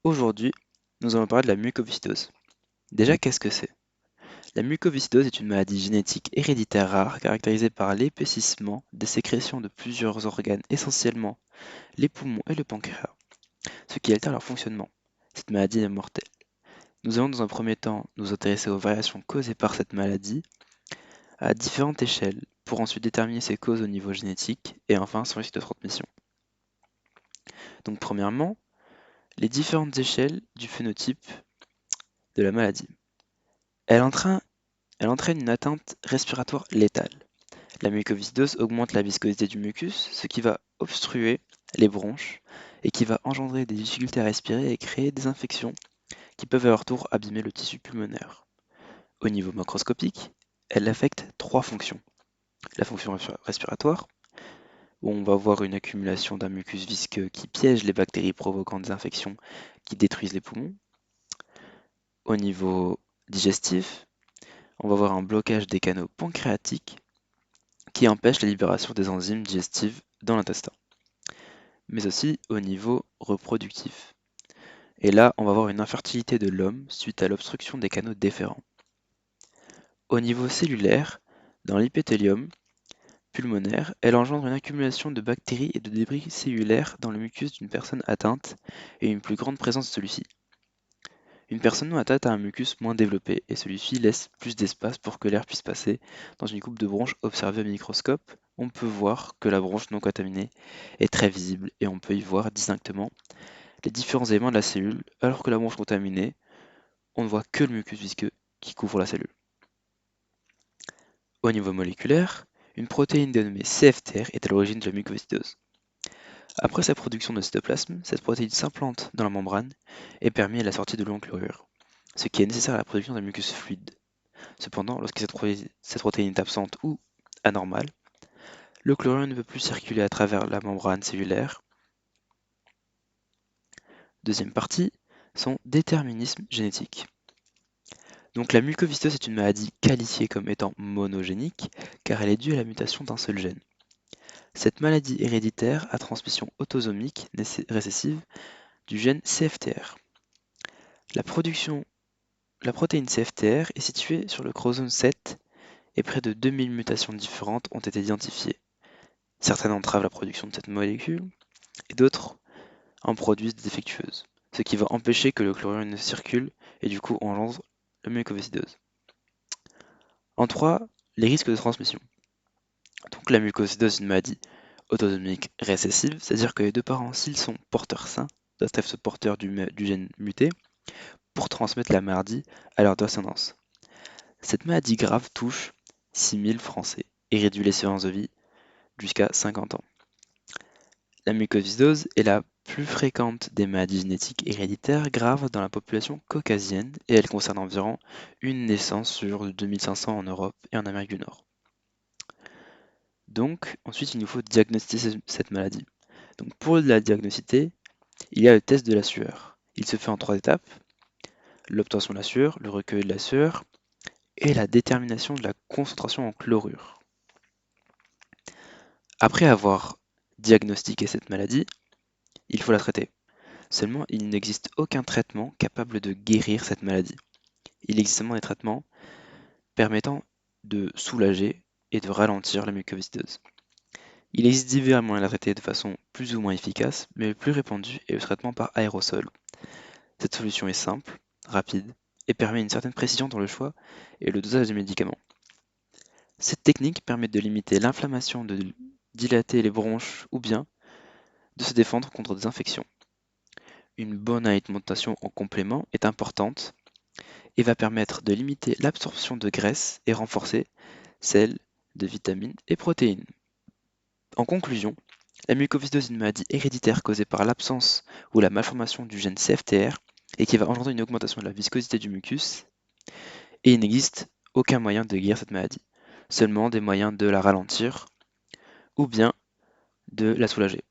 Aujourd'hui, nous allons parler de la mucoviscidose. Déjà, qu'est-ce que c'est? La mucoviscidose est une maladie génétique héréditaire rare caractérisée par l'épaississement des sécrétions de plusieurs organes, essentiellement les poumons et le pancréas, ce qui altère leur fonctionnement. Cette maladie est mortelle. Nous allons dans un premier temps nous intéresser aux variations causées par cette maladie à différentes échelles pour ensuite déterminer ses causes au niveau génétique et enfin son risque de transmission. Donc premièrement, les différentes échelles du phénotype de la maladie. Elle entraîne Elle entraîne une atteinte respiratoire létale. La mucoviscidose augmente la viscosité du mucus, ce qui va obstruer les bronches et qui va engendrer des difficultés à respirer et créer des infections qui peuvent à leur tour abîmer le tissu pulmonaire. Au niveau macroscopique, elle affecte trois fonctions. La fonction respiratoire, où on va voir une accumulation d'un mucus visqueux qui piège les bactéries provoquant des infections qui détruisent les poumons. Au niveau digestif, on va voir un blocage des canaux pancréatiques qui empêche la libération des enzymes digestives dans l'intestin, mais aussi au niveau reproductif. Et là, on va avoir une infertilité de l'homme suite à l'obstruction des canaux déférents. Au niveau cellulaire, dans l'épithélium pulmonaire, elle engendre une accumulation de bactéries et de débris cellulaires dans le mucus d'une personne atteinte et une plus grande présence de celui-ci. Une personne non atteinte a un mucus moins développé et celui-ci laisse plus d'espace pour que l'air puisse passer. Dans une coupe de bronche observée au microscope, on peut voir que la bronche non contaminée est très visible et on peut y voir distinctement les différents éléments de la cellule, alors que la bronche contaminée, on ne voit que le mucus visqueux qui couvre la cellule. Au niveau moléculaire, une protéine dénommée CFTR est à l'origine de la mucoviscidose. Après sa production de cytoplasme, cette protéine s'implante dans la membrane et permet la sortie de l'enchlorure, ce qui est nécessaire à la production d'un mucus fluide. Cependant, lorsque cette protéine est absente ou anormale, le chlorure ne peut plus circuler à travers la membrane cellulaire. Deuxième partie, son déterminisme génétique. Donc la mucoviscidose est une maladie qualifiée comme étant monogénique car elle est due à la mutation d'un seul gène. Cette maladie héréditaire à transmission autosomique récessive du gène CFTR. La protéine CFTR est située sur le chromosome 7 et près de 2000 mutations différentes ont été identifiées. Certaines entravent la production de cette molécule et d'autres en produisent des défectueuses, ce qui va empêcher que le chlorure ne circule et du coup engendre la mucoviscidose. En 3, les risques de transmission. Donc la mucoviscidose est une maladie autosomique récessive, c'est-à-dire que les deux parents, s'ils sont porteurs sains, doivent être porteurs du gène muté pour transmettre la maladie à leur descendance. Cette maladie grave touche 6000 Français et réduit l'espérance de vie jusqu'à 50 ans. La mucoviscidose est la plus fréquente des maladies génétiques héréditaires graves dans la population caucasienne et elle concerne environ une naissance sur 2500 en Europe et en Amérique du Nord. Donc, ensuite, il nous faut diagnostiquer cette maladie. Donc, pour la diagnostiquer, il y a le test de la sueur. Il se fait en trois étapes: l'obtention de la sueur, le recueil de la sueur et la détermination de la concentration en chlorure. Après avoir diagnostiqué cette maladie, il faut la traiter. Seulement, il n'existe aucun traitement capable de guérir cette maladie. Il existe seulement des traitements permettant de soulager et de ralentir la mucoviscidose. Il existe divers moyens de la traiter de façon plus ou moins efficace, mais le plus répandu est le traitement par aérosol. Cette solution est simple, rapide et permet une certaine précision dans le choix et le dosage des médicaments. Cette technique permet de limiter l'inflammation, de dilater les bronches ou bien de se défendre contre des infections. Une bonne alimentation en complément est importante et va permettre de limiter l'absorption de graisse et renforcer celle de vitamines et protéines. En conclusion, la mucoviscidose est une maladie héréditaire causée par l'absence ou la malformation du gène CFTR et qui va engendrer une augmentation de la viscosité du mucus, et il n'existe aucun moyen de guérir cette maladie, seulement des moyens de la ralentir ou bien de la soulager.